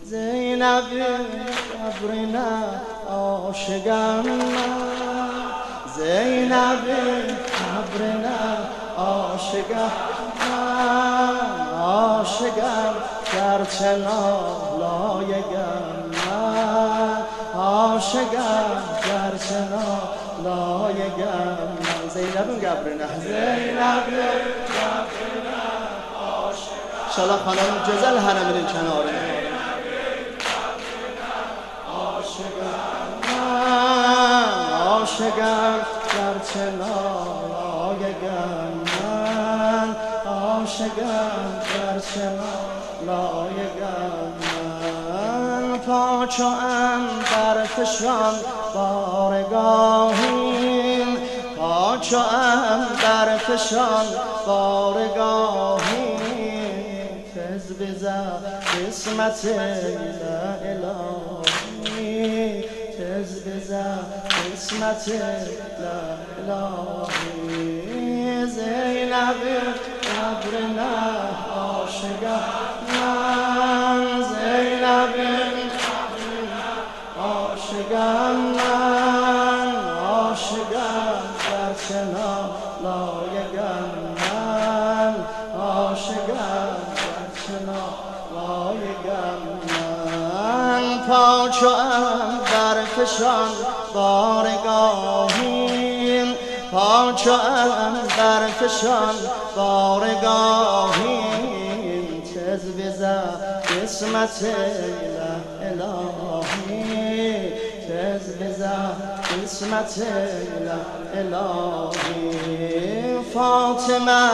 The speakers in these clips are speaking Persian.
زینب قبرنا عاشقم من، زینب قبرنا عاشقم من، عاشقم گرچه نالایگم من، عاشقم گرچه نالایگم من. زینب قبرنا، زینب قبرنا عاشقم. انشالله خانم جزل هنمین کناره. عاشقم گرچه نالایگم من، عاشقم گرچه نالایگم من. پاچو عنبر فشان بارگاهیم، پاچو عنبر فشان بارگاهیم. تز بزن قسمت الهی، تز بزن قسمت الهی. زینب قبرنا عاشقم من، زینب قبرنا عاشقم من، عاشقم گرچه نالایگم من، عاشقم گرچه نالایگم من. پاچو عنبر فشان بارگاهیم، پاچو عنبر فشان بارگاهیم. تز بزن قسمت الهی، تز بزن قسمت الهی. فاطمه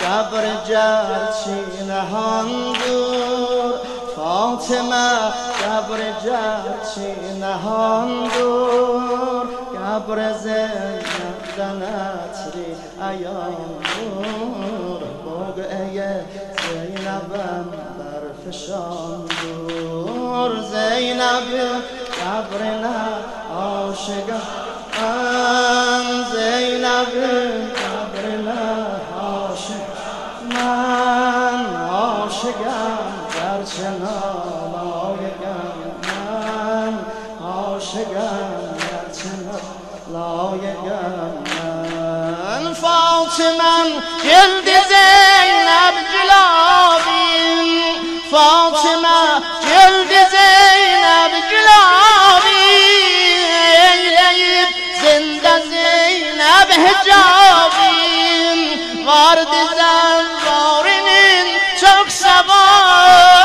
قبر جرچی نهان دور، فاطمه قبر جرچی نهان دور. قبر زینب دنتری ایام دور، بقعه زینبم برفشان دور. زینب قبرنا عاشقم من، زینب قبرنا عاشقم من، عاشقم گرچه نالایگم من، عاشقم گرچه نالایگم من. فاطمه جلد زینب گلابیم، فاطمه جلد زینب گلابیم. زنده زینب حجابیم، وارد زنوارین çok سوابی.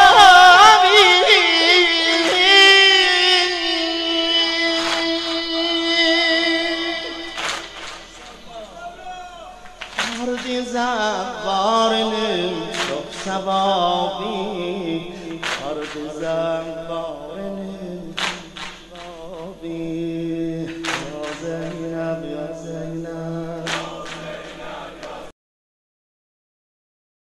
وارد زنوارین çok سوابی، وارد زنوارین سوابی.